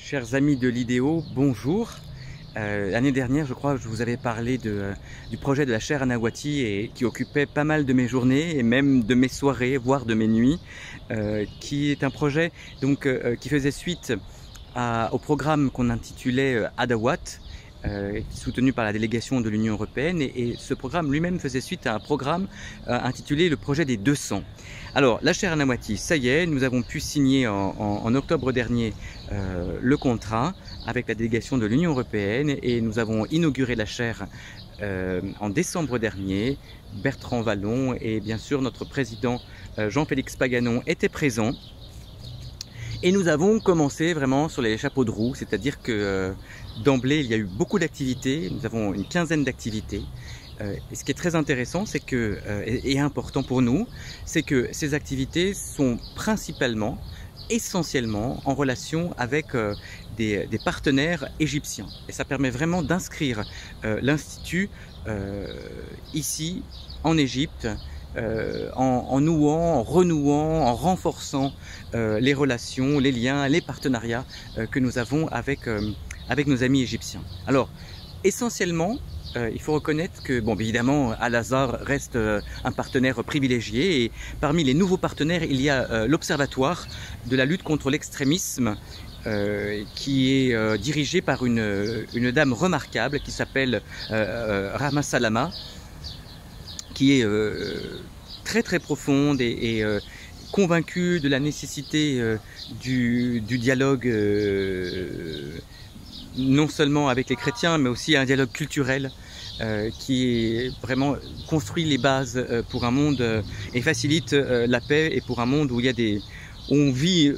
Chers amis de l'IDEO, bonjour. L'année dernière, je crois, je vous avais parlé du projet de la chaire Anawati et qui occupait pas mal de mes journées et même de mes soirées, voire de mes nuits, qui est un projet donc, qui faisait suite au programme qu'on intitulait Adawat, soutenu par la délégation de l'Union européenne, et ce programme lui-même faisait suite à un programme intitulé le projet des 200. Alors la chaire Anawati, ça y est, nous avons pu signer en octobre dernier le contrat avec la délégation de l'Union européenne et nous avons inauguré la chaire en décembre dernier. Bertrand Vallon et bien sûr notre président Jean-Félix Paganon étaient présents. Et nous avons commencé vraiment sur les chapeaux de roue, c'est-à-dire que d'emblée il y a eu beaucoup d'activités, nous avons une quinzaine d'activités. Et ce qui est très intéressant, c'est que, et important pour nous, c'est que ces activités sont principalement, essentiellement en relation avec des partenaires égyptiens. Et ça permet vraiment d'inscrire l'Institut ici en Égypte, en nouant, en renouant, en renforçant les relations, les liens, les partenariats que nous avons avec nos amis égyptiens. Alors, essentiellement, il faut reconnaître que, bon, évidemment, Al-Azhar reste un partenaire privilégié et parmi les nouveaux partenaires, il y a l'Observatoire de la lutte contre l'extrémisme qui est dirigé par une dame remarquable qui s'appelle Rahma Salama, qui est très profonde et convaincue de la nécessité du dialogue non seulement avec les chrétiens, mais aussi un dialogue culturel qui est vraiment construit les bases pour un monde et facilite la paix et pour un monde où on vit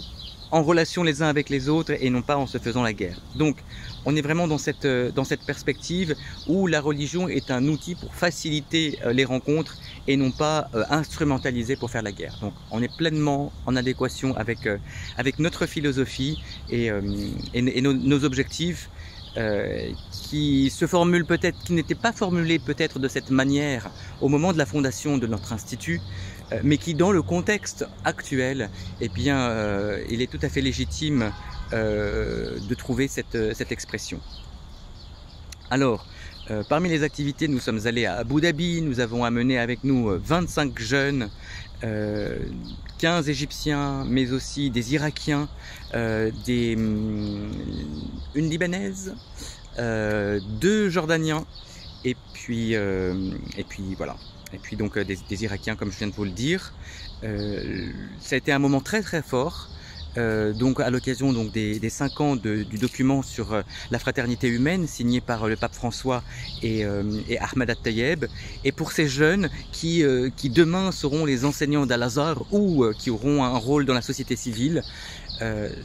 en relation les uns avec les autres et non pas en se faisant la guerre. Donc on est vraiment dans cette perspective où la religion est un outil pour faciliter les rencontres et non pas instrumentalisé pour faire la guerre. Donc on est pleinement en adéquation avec notre philosophie et nos objectifs qui se formulent peut-être, qui n'étaient pas formulés peut-être de cette manière au moment de la fondation de notre institut, mais qui dans le contexte actuel, eh bien, il est tout à fait légitime de trouver cette expression. Alors, parmi les activités, nous sommes allés à Abu Dhabi, nous avons amené avec nous 25 jeunes, 15 Égyptiens, mais aussi des Irakiens, une Libanaise, 2 Jordaniens, et puis voilà. Et puis donc des Irakiens, comme je viens de vous le dire. Ça a été un moment très fort. Donc à l'occasion des 5 ans du document sur la fraternité humaine signé par le pape François et Ahmed At-Tayeb, et pour ces jeunes qui demain seront les enseignants d'Al-Azhar ou qui auront un rôle dans la société civile,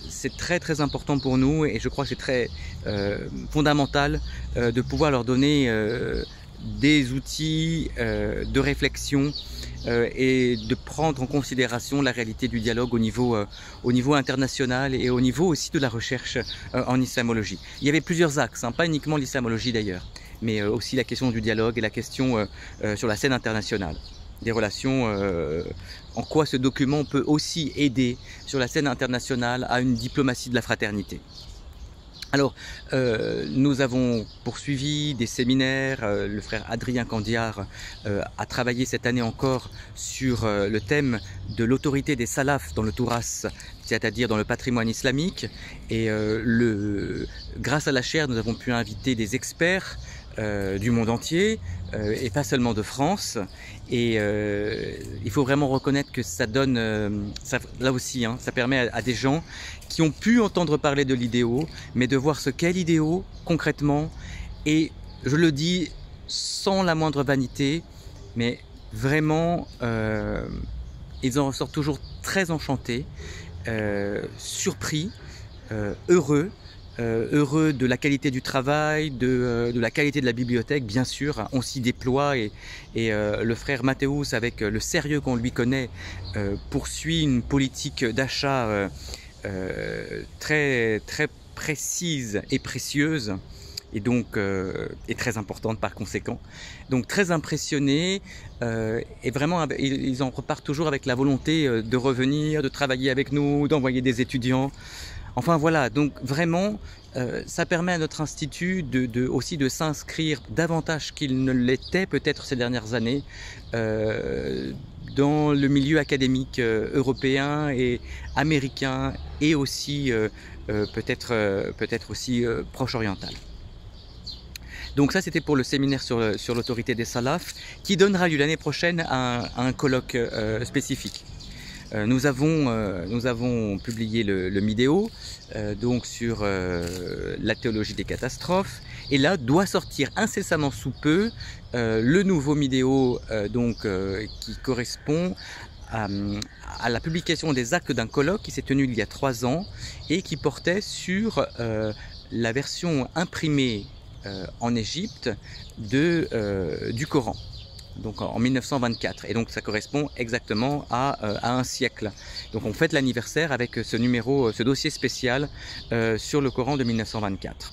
c'est très important pour nous et je crois que c'est très fondamental de pouvoir leur donner des outils de réflexion et de prendre en considération la réalité du dialogue au niveau international et au niveau aussi de la recherche en islamologie. Il y avait plusieurs axes, hein, pas uniquement l'islamologie d'ailleurs, mais aussi la question du dialogue et la question sur la scène internationale. Des relations, en quoi ce document peut aussi aider sur la scène internationale à une diplomatie de la fraternité. Alors, nous avons poursuivi des séminaires, le frère Adrien Candiar a travaillé cette année encore sur le thème de l'autorité des salafs dans le Touras, c'est-à-dire dans le patrimoine islamique, et grâce à la chaire, nous avons pu inviter des experts du monde entier et pas seulement de France, et il faut vraiment reconnaître que ça donne, là aussi, hein, ça permet à des gens qui ont pu entendre parler de l'IDEO, mais de voir ce qu'est l'IDEO concrètement, et je le dis sans la moindre vanité, mais vraiment ils en ressortent toujours très enchantés, surpris, heureux de la qualité du travail, de la qualité de la bibliothèque, bien sûr. On s'y déploie et le frère Mathéus, avec le sérieux qu'on lui connaît, poursuit une politique d'achat très précise et précieuse, et donc est très importante par conséquent. Donc très impressionnés, et vraiment ils en repartent toujours avec la volonté de revenir, de travailler avec nous, d'envoyer des étudiants. Enfin voilà, donc vraiment, ça permet à notre institut aussi de s'inscrire davantage qu'il ne l'était peut-être ces dernières années dans le milieu académique européen et américain et aussi peut-être aussi proche-oriental. Donc ça c'était pour le séminaire sur l'autorité des salafs qui donnera lieu l'année prochaine à un colloque spécifique. Nous avons publié le Midéo donc sur la théologie des catastrophes, et là doit sortir incessamment sous peu le nouveau Midéo qui correspond à la publication des actes d'un colloque qui s'est tenu il y a 3 ans et qui portait sur la version imprimée en Égypte du Coran. Donc en 1924, et donc ça correspond exactement à un siècle. Donc on fête l'anniversaire avec ce dossier spécial sur le Coran de 1924.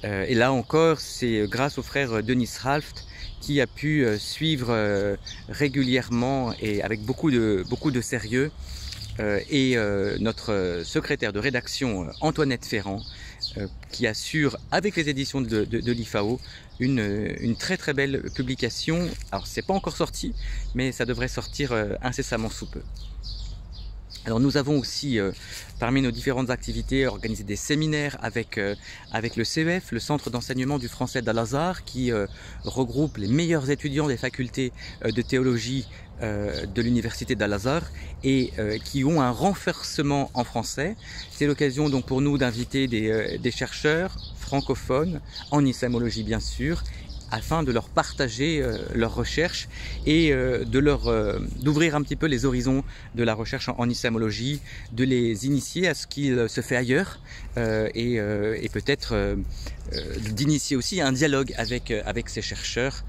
Et là encore, c'est grâce au frère Denis Ralft qui a pu suivre régulièrement et avec beaucoup de sérieux et notre secrétaire de rédaction Antoinette Ferrand qui assure avec les éditions de l'IFAO une très très belle publication. Alors c'est pas encore sorti, mais ça devrait sortir incessamment sous peu. Alors nous avons aussi, parmi nos différentes activités, organisé des séminaires avec le CEF, le Centre d'enseignement du français d'Al-Azhar, qui regroupe les meilleurs étudiants des facultés de théologie de l'université d'Al-Azhar et qui ont un renforcement en français. C'est l'occasion donc pour nous d'inviter des chercheurs francophones, en islamologie bien sûr, afin de leur partager leurs recherches et d'ouvrir un petit peu les horizons de la recherche en islamologie, de les initier à ce qu'il se fait ailleurs et peut-être d'initier aussi un dialogue avec ces chercheurs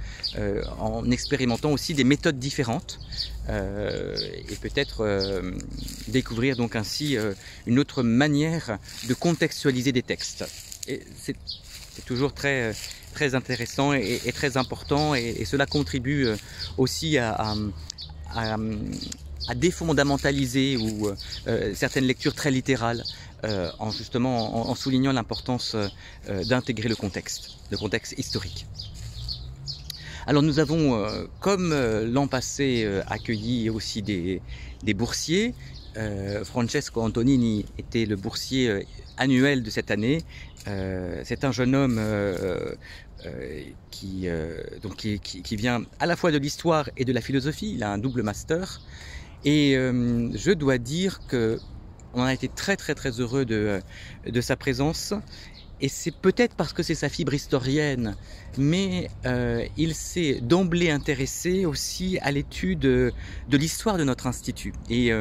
en expérimentant aussi des méthodes différentes et peut-être découvrir donc ainsi une autre manière de contextualiser des textes. Et c'est toujours très intéressant et très important, et cela contribue aussi à défondamentaliser certaines lectures très littérales en soulignant l'importance d'intégrer le contexte historique. Alors nous avons, comme l'an passé, accueilli aussi des boursiers. Francesco Antonini était le boursier annuel de cette année. C'est un jeune homme qui vient à la fois de l'histoire et de la philosophie. Il a un double master et je dois dire que on a été très heureux de sa présence. Et c'est peut-être parce que c'est sa fibre historienne, mais il s'est d'emblée intéressé aussi à l'étude de l'histoire de notre institut. Et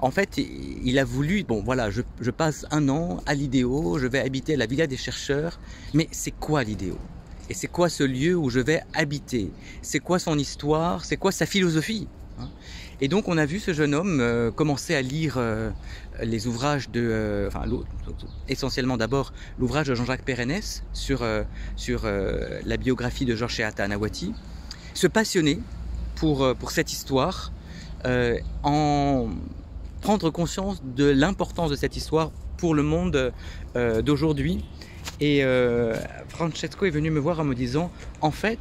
en fait, il a voulu, bon voilà, je passe 1 an à l'IDEO, je vais habiter à la Villa des chercheurs, mais c'est quoi l'IDEO? Et c'est quoi ce lieu où je vais habiter? C'est quoi son histoire? C'est quoi sa philosophie? Et donc on a vu ce jeune homme commencer à lire les ouvrages essentiellement d'abord l'ouvrage de Jean-Jacques Pérenès sur la biographie de Georges Shehat Anaouati, se passionner pour cette histoire, en prendre conscience de l'importance de cette histoire pour le monde d'aujourd'hui. Et Francesco est venu me voir en me disant, en fait,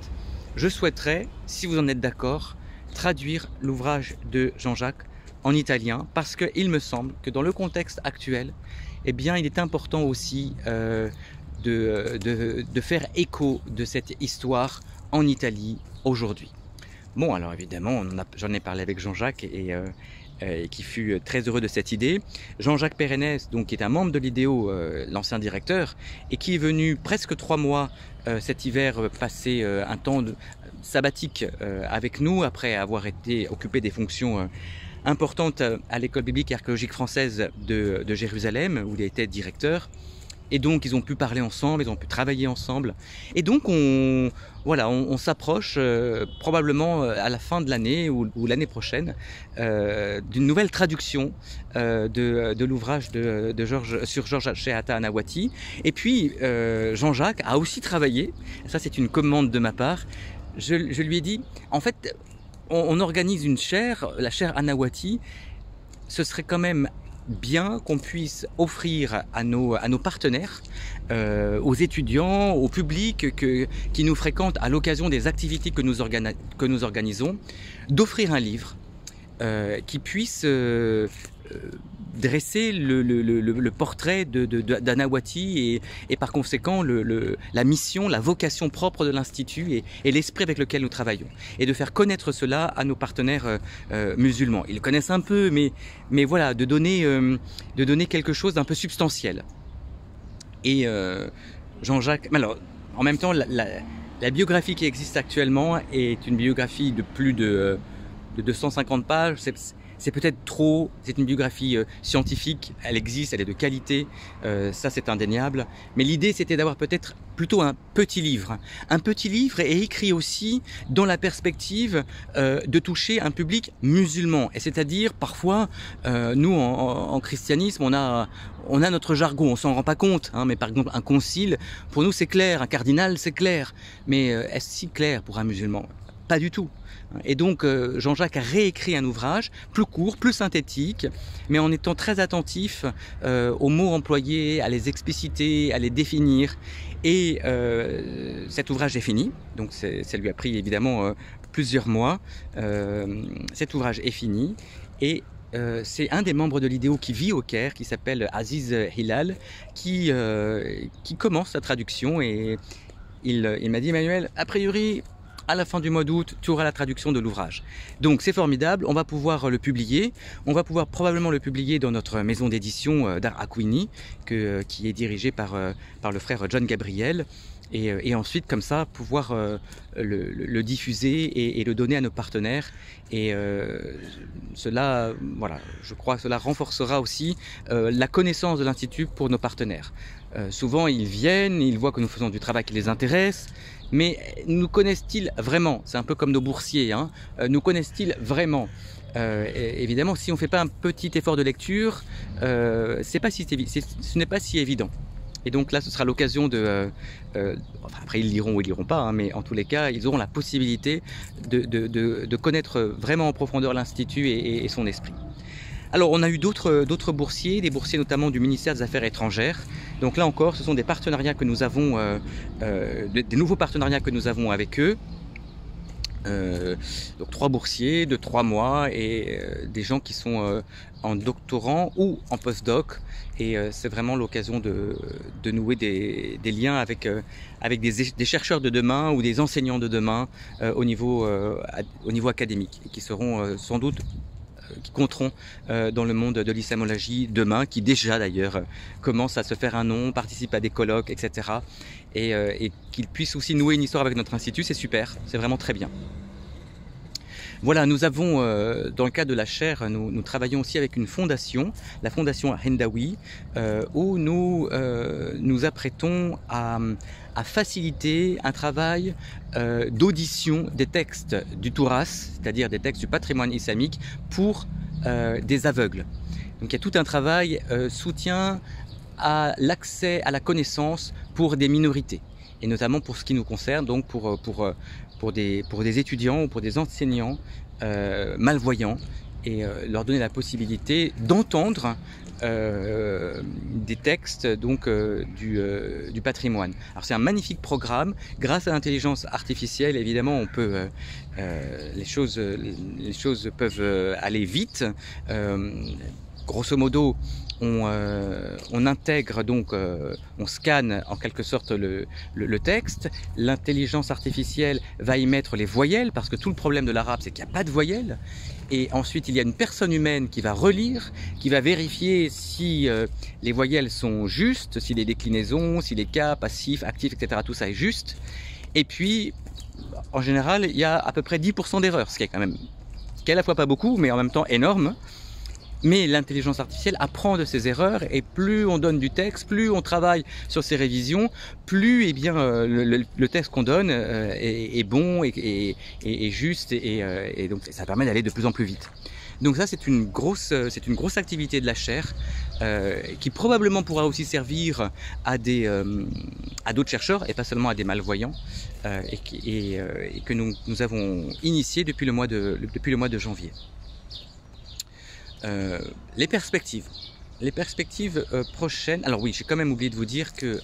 je souhaiterais, si vous en êtes d'accord, traduire l'ouvrage de Jean-Jacques en italien, parce qu'il me semble que dans le contexte actuel, eh bien, il est important aussi de faire écho de cette histoire en Italie aujourd'hui. Bon, alors évidemment, j'en ai parlé avec Jean-Jacques et qui fut très heureux de cette idée. Jean-Jacques Pérenès, donc, qui est un membre de l'IDEO, l'ancien directeur, et qui est venu presque 3 mois cet hiver passer un temps sabbatique avec nous, après avoir été occupé des fonctions importantes à l'école biblique et archéologique française de Jérusalem, où il était directeur. Et donc ils ont pu parler ensemble, ils ont pu travailler ensemble. Et donc on s'approche probablement à la fin de l'année ou l'année prochaine d'une nouvelle traduction de l'ouvrage sur Georges Shehat Anaouati. Et puis Jean-Jacques a aussi travaillé, ça c'est une commande de ma part, je lui ai dit, en fait on organise une chaire, la chaire Anaouati, ce serait quand même bien qu'on puisse offrir à nos partenaires, aux étudiants, au public qui nous fréquente à l'occasion des activités que nous organisons, d'offrir un livre qui puisse dresser le portrait d'Anahuati et par conséquent la mission, la vocation propre de l'Institut et l'esprit avec lequel nous travaillons. Et de faire connaître cela à nos partenaires musulmans. Ils le connaissent un peu, mais voilà, de donner quelque chose d'un peu substantiel. Et Jean-Jacques... Alors, en même temps, la biographie qui existe actuellement est une biographie de plus de 250 pages. C'est peut-être trop, c'est une biographie scientifique, elle existe, elle est de qualité, ça c'est indéniable. Mais l'idée c'était d'avoir peut-être plutôt un petit livre et écrit aussi dans la perspective de toucher un public musulman. Et c'est-à-dire parfois, nous en christianisme, on a notre jargon, on s'en rend pas compte, hein, mais par exemple un concile, pour nous c'est clair, un cardinal c'est clair, mais est-ce si clair pour un musulman? Pas du tout. Et donc Jean-Jacques a réécrit un ouvrage plus court, plus synthétique, mais en étant très attentif aux mots employés, à les expliciter, à les définir. Et cet ouvrage est fini, donc ça lui a pris évidemment plusieurs mois. Cet ouvrage est fini et c'est un des membres de l'IDEO qui vit au Caire, qui s'appelle Aziz Hilal, qui commence la traduction et il m'a dit: Emmanuel, a priori, à la fin du mois d'août, tu auras la traduction de l'ouvrage. Donc c'est formidable, on va pouvoir le publier. On va pouvoir probablement le publier dans notre maison d'édition Dar Akwini, qui est dirigée par le frère John Gabriel. Et ensuite, comme ça, pouvoir le diffuser et le donner à nos partenaires. Et cela, voilà, je crois que cela renforcera aussi la connaissance de l'Institut pour nos partenaires. Souvent, ils viennent, ils voient que nous faisons du travail qui les intéresse, mais nous connaissent-ils vraiment? C'est un peu comme nos boursiers, hein. Nous connaissent-ils vraiment? Évidemment, si on ne fait pas un petit effort de lecture, ce n'est pas si évident. Et donc là, ce sera l'occasion enfin, après, ils liront ou ils liront pas, hein, mais en tous les cas, ils auront la possibilité de connaître vraiment en profondeur l'Institut et son esprit. Alors, on a eu d'autres boursiers, des boursiers notamment du ministère des Affaires étrangères. Donc là encore, ce sont des partenariats que nous avons, des nouveaux partenariats que nous avons avec eux. Donc 3 boursiers de 3 mois et des gens qui sont en doctorant ou en postdoc, et c'est vraiment l'occasion de nouer des liens avec des chercheurs de demain ou des enseignants de demain au niveau académique, et qui seront sans doute qui compteront dans le monde de l'islamologie demain, qui déjà d'ailleurs commence à se faire un nom, participe à des colloques, etc. Et qu'ils puissent aussi nouer une histoire avec notre institut, c'est super, c'est vraiment très bien. Voilà, nous avons, dans le cadre de la chaire, nous travaillons aussi avec une fondation, la fondation Hendawi, où nous nous apprêtons à faciliter un travail d'audition des textes du Touras, c'est-à-dire des textes du patrimoine islamique, pour des aveugles. Donc il y a tout un travail soutien à l'accès à la connaissance pour des minorités, et notamment pour ce qui nous concerne, donc pour des étudiants ou pour des enseignants malvoyants, et leur donner la possibilité d'entendre des textes donc du patrimoine. Alors c'est un magnifique programme. Grâce à l'intelligence artificielle, évidemment, on peut les choses peuvent aller vite. Grosso modo, on intègre donc, on scanne en quelque sorte le texte. L'intelligence artificielle va y mettre les voyelles, parce que tout le problème de l'arabe, c'est qu'il n'y a pas de voyelles. Et ensuite, il y a une personne humaine qui va relire, qui va vérifier si les voyelles sont justes, si les déclinaisons, si les cas, passifs, actifs, etc., tout ça est juste. Et puis, en général, il y a à peu près 10% d'erreurs, ce qui est à la fois pas beaucoup, mais en même temps énorme. Mais l'intelligence artificielle apprend de ses erreurs, et plus on donne du texte, plus on travaille sur ses révisions, plus le texte qu'on donne est bon et juste, et donc ça permet d'aller de plus en plus vite. Donc ça, c'est une grosse activité de la chaire qui probablement pourra aussi servir à d'autres chercheurs, et pas seulement à des malvoyants, et que nous avons initié depuis le mois de janvier. Les perspectives. les perspectives prochaines, alors oui, j'ai quand même oublié de vous dire que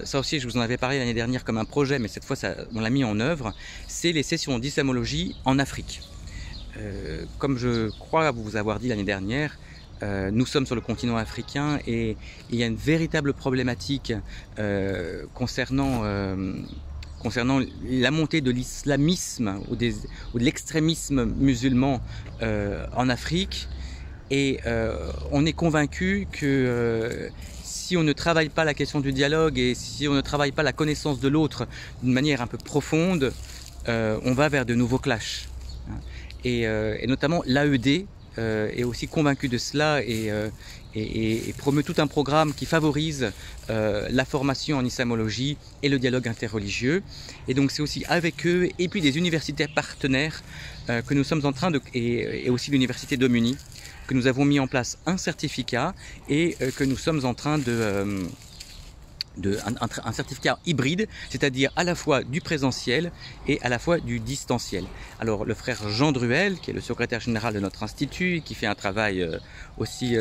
ça aussi je vous en avais parlé l'année dernière comme un projet, mais cette fois on l'a mis en œuvre, c'est les sessions d'islamologie en Afrique. Comme je crois vous avoir dit l'année dernière, nous sommes sur le continent africain et il y a une véritable problématique concernant la montée de l'islamisme ou de l'extrémisme musulman en Afrique. Et on est convaincu que si on ne travaille pas la question du dialogue et si on ne travaille pas la connaissance de l'autre d'une manière un peu profonde, on va vers de nouveaux clashs. Et notamment l'AED est aussi convaincu de cela et promeut tout un programme qui favorise la formation en islamologie et le dialogue interreligieux. Et donc c'est aussi avec eux et puis des universités partenaires que nous sommes en train de, et aussi l'université d'Omuni, que nous avons mis en place un certificat et que nous sommes en train un certificat hybride, c'est-à-dire à la fois du présentiel et à la fois du distanciel. Alors le frère Jean Druel, qui est le secrétaire général de notre institut, qui fait un travail aussi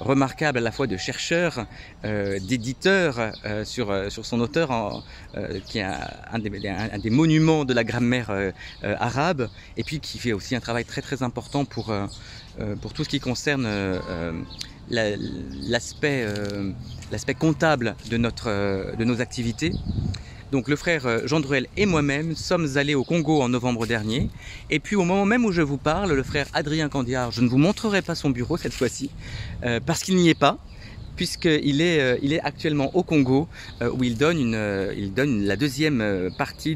remarquable à la fois de chercheur, d'éditeur sur son auteur, qui est un des monuments de la grammaire arabe, et puis qui fait aussi un travail très très important pour tout ce qui concerne l'aspect comptable de nos activités. Donc le frère Jean Druel et moi-même sommes allés au Congo en novembre dernier. Et puis au moment même où je vous parle, le frère Adrien Candiard, je ne vous montrerai pas son bureau cette fois-ci, parce qu'il n'y est pas, puisqu'il est actuellement au Congo, où il donne la deuxième partie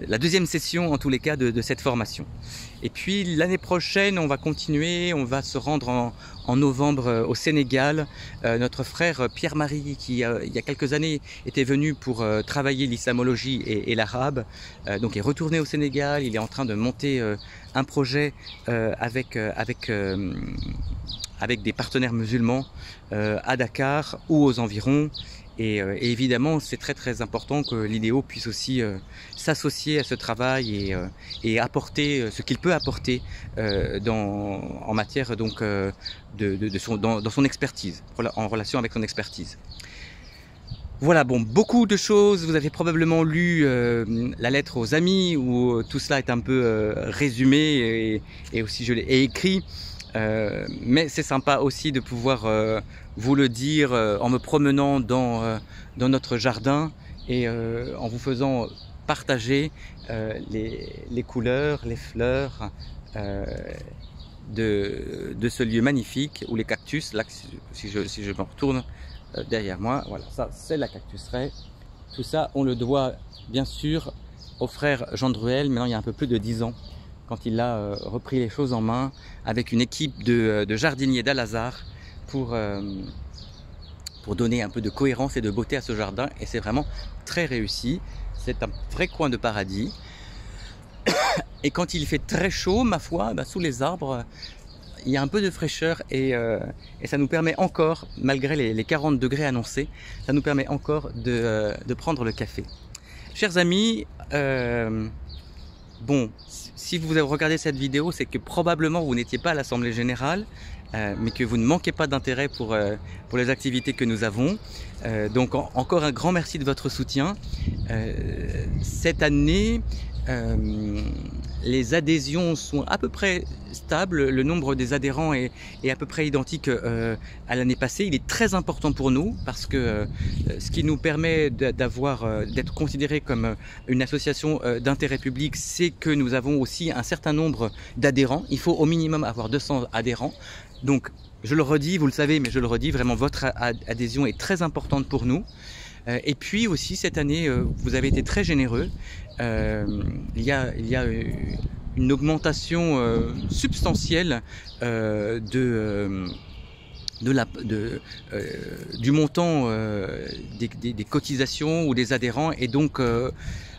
la deuxième session en tous les cas de cette formation. Et puis l'année prochaine, on va continuer, on va se rendre en novembre au Sénégal. Notre frère Pierre-Marie, qui il y a quelques années était venu pour travailler l'islamologie et l'arabe, donc est retourné au Sénégal. Il est en train de monter un projet avec des partenaires musulmans à Dakar ou aux environs. Et évidemment, c'est très très important que l'IDEO puisse aussi s'associer à ce travail et apporter ce qu'il peut apporter en matière donc dans son expertise, en relation avec son expertise. Voilà, bon, beaucoup de choses. Vous avez probablement lu la lettre aux amis où tout cela est un peu résumé et aussi je l'ai écrit. Mais c'est sympa aussi de pouvoir vous le dire en me promenant dans notre jardin et en vous faisant partager les couleurs, les fleurs de ce lieu magnifique, ou les cactus. Là, si je me retourne derrière moi, voilà, ça c'est la cactuseraie. Tout ça, on le doit bien sûr au frère Jean Druel, maintenant il y a un peu plus de 10 ans, quand il a repris les choses en main avec une équipe de jardiniers d'Al-Azhar pour donner un peu de cohérence et de beauté à ce jardin. Et c'est vraiment très réussi. C'est un vrai coin de paradis. Et quand il fait très chaud, ma foi, sous les arbres, il y a un peu de fraîcheur et ça nous permet encore, malgré les 40 degrés annoncés, ça nous permet encore de prendre le café. Chers amis, bon, si vous avez regardé cette vidéo, c'est que probablement vous n'étiez pas à l'Assemblée Générale, mais que vous ne manquez pas d'intérêt pour les activités que nous avons. Donc encore un grand merci de votre soutien. Cette année, les adhésions sont à peu près stables, le nombre des adhérents est à peu près identique à l'année passée. Il est très important pour nous parce que ce qui nous permet d'être considérés comme une association d'intérêt public, c'est que nous avons aussi un certain nombre d'adhérents. Il faut au minimum avoir 200 adhérents. Donc je le redis, vous le savez, mais je le redis, vraiment votre adhésion est très importante pour nous. Et puis aussi cette année, vous avez été très généreux. Il y a une augmentation substantielle du montant des cotisations ou des adhérents. Et donc,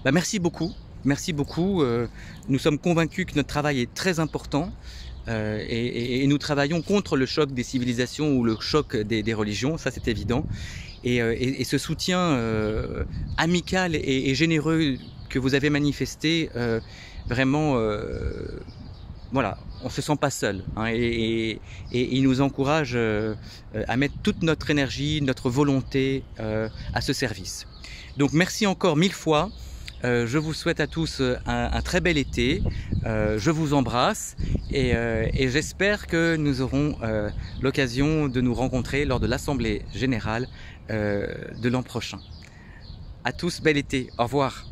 merci beaucoup. Merci beaucoup. Nous sommes convaincus que notre travail est très important. Et nous travaillons contre le choc des civilisations ou le choc des religions, ça c'est évident. Et ce soutien amical et généreux que vous avez manifesté, vraiment voilà, on se sent pas seul, hein, et il nous encourage à mettre toute notre énergie, notre volonté à ce service. Donc merci encore 1000 fois. Je vous souhaite à tous un très bel été. Je vous embrasse et j'espère que nous aurons l'occasion de nous rencontrer lors de l'Assemblée Générale de l'an prochain. À tous, bel été. Au revoir.